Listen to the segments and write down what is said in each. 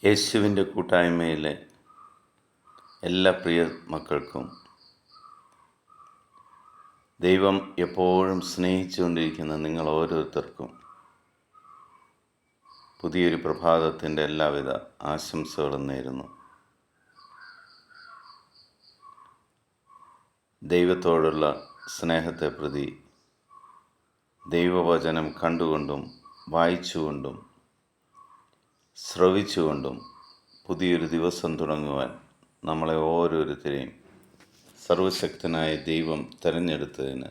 യേശുവിൻ്റെ കൂട്ടായ്മയിലെ എല്ലാ പ്രിയ മക്കൾക്കും ദൈവം എപ്പോഴും സ്നേഹിച്ചുകൊണ്ടിരിക്കുന്ന നിങ്ങൾ ഓരോരുത്തർക്കും പുതിയൊരു പ്രഭാതത്തിൻ്റെ എല്ലാവിധ ആശംസകളും നേരുന്നു. ദൈവത്തോടുള്ള സ്നേഹത്തെ പ്രതി ദൈവവചനം കണ്ടുകൊണ്ടും വായിച്ചുകൊണ്ടും ശ്രവിച്ചുകൊണ്ടും പുതിയൊരു ദിവസം തുടങ്ങുവാൻ നമ്മളെ ഓരോരുത്തരെയും സർവശക്തനായ ദൈവം തിരഞ്ഞെടുത്തതിന്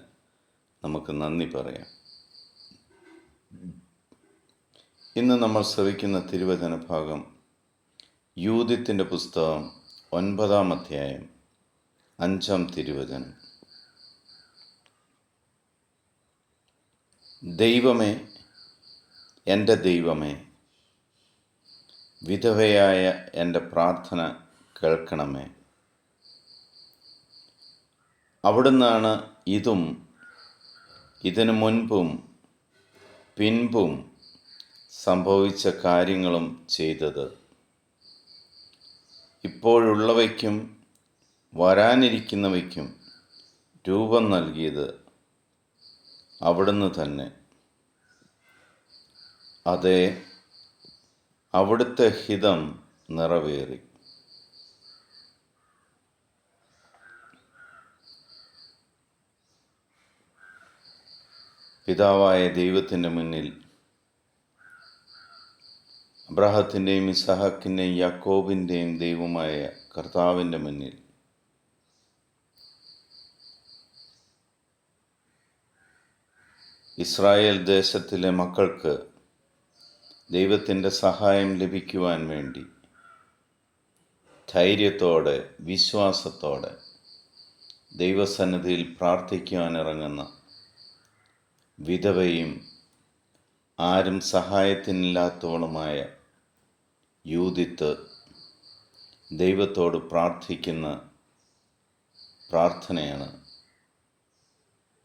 നമുക്ക് നന്ദി പറയാം. ഇന്ന് നമ്മൾ ശ്രവിക്കുന്ന തിരുവചന ഭാഗം യൂദിത്തിൻ്റെ പുസ്തകം 9-ാം അധ്യായം 5-ാം തിരുവചനം. ദൈവമേ, എൻ്റെ ദൈവമേ, വിധവയായ എൻ്റെ പ്രാർത്ഥന കേൾക്കണമേ. അവിടുന്നാണ് ഇതും ഇതിനു മുൻപും പിൻപും സംഭവിച്ച കാര്യങ്ങളും ചെയ്തത്. ഇപ്പോഴുള്ളവയ്ക്കും വരാനിരിക്കുന്നവയ്ക്കും രൂപം നൽകിയത് അവിടുന്ന് തന്നെ. അതേ, അവിടുത്തെ ഹിതം നിറവേറി. പിതാവായ ദൈവത്തിൻ്റെ മുന്നിൽ, അബ്രാഹത്തിൻ്റെയും ഇസഹാക്കിൻ്റെയും യാക്കോബിൻ്റെയും ദൈവമായ കർത്താവിൻ്റെ മുന്നിൽ ഇസ്രായേൽ ദേശത്തിലെ മക്കൾക്ക് ദൈവത്തിൻ്റെ സഹായം ലഭിക്കുവാൻ വേണ്ടി ധൈര്യത്തോടെ വിശ്വാസത്തോടെ ദൈവസന്നിധിയിൽ പ്രാർത്ഥിക്കുവാൻ ഇറങ്ങുന്ന വിധവയും ആരും സഹായത്തിനില്ലാത്തവളുമായ യൂദിത്ത് ദൈവത്തോട് പ്രാർത്ഥിക്കുന്ന പ്രാർത്ഥനയാണ്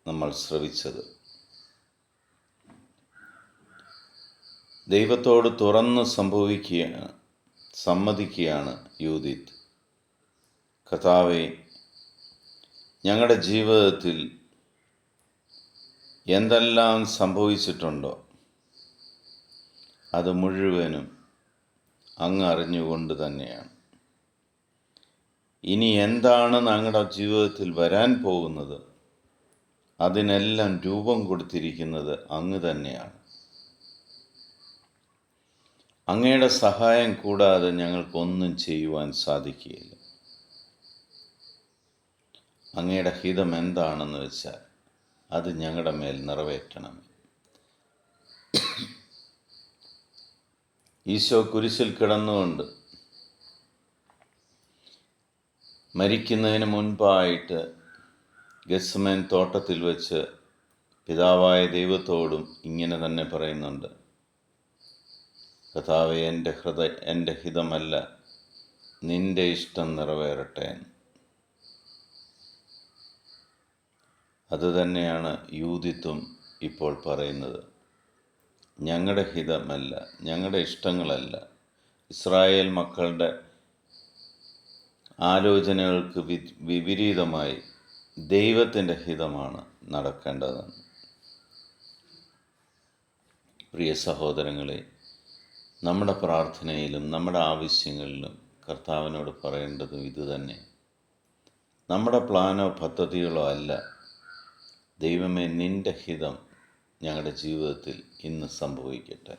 നമ്മൾ ശ്രവിച്ചത്. ദൈവത്തോട് തുറന്ന് സമ്മതിക്കുകയാണ് യൂദിത്ത്. കർത്താവേ, ഞങ്ങളുടെ ജീവിതത്തിൽ എന്തെല്ലാം സംഭവിച്ചിട്ടുണ്ടോ അത് മുഴുവനും അങ്ങ് അറിഞ്ഞുകൊണ്ട് തന്നെയാണ്. ഇനി എന്താണ് ഞങ്ങളുടെ ജീവിതത്തിൽ വരാൻ പോകുന്നത് അതിനെല്ലാം രൂപം കൊടുത്തിരിക്കുന്നത് അങ്ങ് തന്നെയാണ്. അങ്ങയുടെ സഹായം കൂടാതെ ഞങ്ങൾക്കൊന്നും ചെയ്യുവാൻ സാധിക്കുകയില്ല. അങ്ങയുടെ ഹിതം എന്താണെന്ന് വെച്ചാൽ അത് ഞങ്ങളുടെ മേൽ നിറവേറ്റണം. ഈശോ കുരിശിൽ കിടന്നുകൊണ്ട് മരിക്കുന്നതിന് മുൻപായിട്ട് ഗെത്സമേൻ തോട്ടത്തിൽ വെച്ച് പിതാവായ ദൈവത്തോടും ഇങ്ങനെ തന്നെ പറയുന്നുണ്ട്: കർത്താവേ, എൻ്റെ ഹിതമല്ല നിൻ്റെ ഇഷ്ടം നിറവേറട്ടെ എന്ന്. അതുതന്നെയാണ് യൂദിത്തും ഇപ്പോൾ പറയുന്നത്. ഞങ്ങളുടെ ഹിതമല്ല, ഞങ്ങളുടെ ഇഷ്ടങ്ങളല്ല, ഇസ്രായേൽ മക്കളുടെ ആലോചനകൾക്ക് വിപരീതമായി ദൈവത്തിൻ്റെ ഹിതമാണ് നടക്കേണ്ടതെന്ന്. പ്രിയ സഹോദരങ്ങളെ, നമ്മുടെ പ്രാർത്ഥനയിലും നമ്മുടെ ആവശ്യങ്ങളിലും കർത്താവിനോട് പറയേണ്ടതും ഇതുതന്നെ. നമ്മുടെ പ്ലാനോ പദ്ധതികളോ അല്ല. ദൈവമേ, നിൻ്റെ ഹിതം ഞങ്ങളുടെ ജീവിതത്തിൽ ഇന്ന് സംഭവിക്കട്ടെ.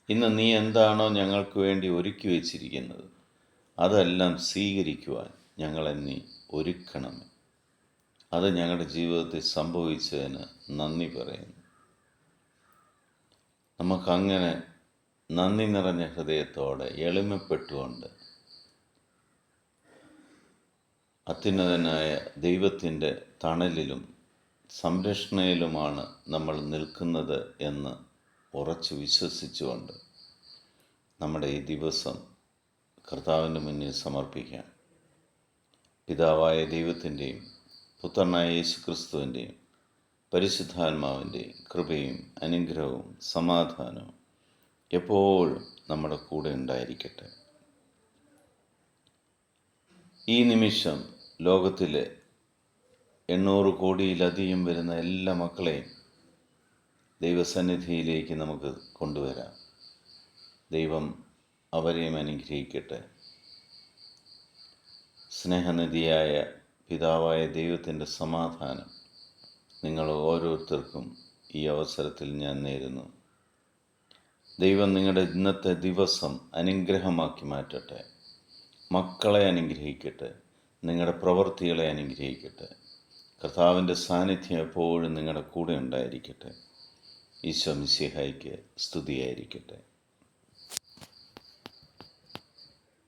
ഇന്ന് നീ എന്താണോ ഞങ്ങൾക്ക് വേണ്ടി ഒരുക്കി വച്ചിരിക്കുന്നത് അതെല്ലാം സ്വീകരിക്കുവാൻ ഞങ്ങളെ നീ ഒരുക്കണമേ. അത് ഞങ്ങളുടെ ജീവിതത്തിൽ സംഭവിച്ചതിന് നന്ദി പറയുന്നു. നമുക്കങ്ങനെ നന്ദി നിറഞ്ഞ ഹൃദയത്തോടെ എളിമപ്പെട്ടുകൊണ്ട് അത്യുന്നതനായ ദൈവത്തിൻ്റെ തണലിലും സംരക്ഷണയിലുമാണ് നമ്മൾ നിൽക്കുന്നത് എന്ന് ഉറച്ചു വിശ്വസിച്ചുകൊണ്ട് നമ്മുടെ ഈ ദിവസം കർത്താവിൻ്റെ മുന്നിൽ സമർപ്പിക്കാം. പിതാവായ ദൈവത്തിൻ്റെയും പുത്രനായ യേശുക്രിസ്തുവിൻ്റെയും പരിശുദ്ധാത്മാവിൻ്റെയും കൃപയും അനുഗ്രഹവും സമാധാനവും എപ്പോഴും നമ്മുടെ കൂടെ ഉണ്ടായിരിക്കട്ടെ. ഈ നിമിഷം ലോകത്തിലെ 800 കോടിയിലധികം വരുന്ന എല്ലാ മക്കളെയും ദൈവസന്നിധിയിലേക്ക് നമുക്ക് കൊണ്ടുവരാം. ദൈവം അവരെയും അനുഗ്രഹിക്കട്ടെ. സ്നേഹനിധിയായ പിതാവായ ദൈവത്തിൻ്റെ സമാധാനം നിങ്ങൾ ഓരോരുത്തർക്കും ഈ അവസരത്തിൽ ഞാൻ നേരുന്നു. ദൈവം നിങ്ങളുടെ ഇന്നത്തെ ദിവസം അനുഗ്രഹമാക്കി മാറ്റട്ടെ. മക്കളെ അനുഗ്രഹിക്കട്ടെ. നിങ്ങളുടെ പ്രവൃത്തികളെ അനുഗ്രഹിക്കട്ടെ. കർത്താവിൻ്റെ സാന്നിധ്യം എപ്പോഴും നിങ്ങളുടെ കൂടെ ഉണ്ടായിരിക്കട്ടെ. ഈശോ മിശിഹായ്ക്ക് സ്തുതിയായിരിക്കട്ടെ.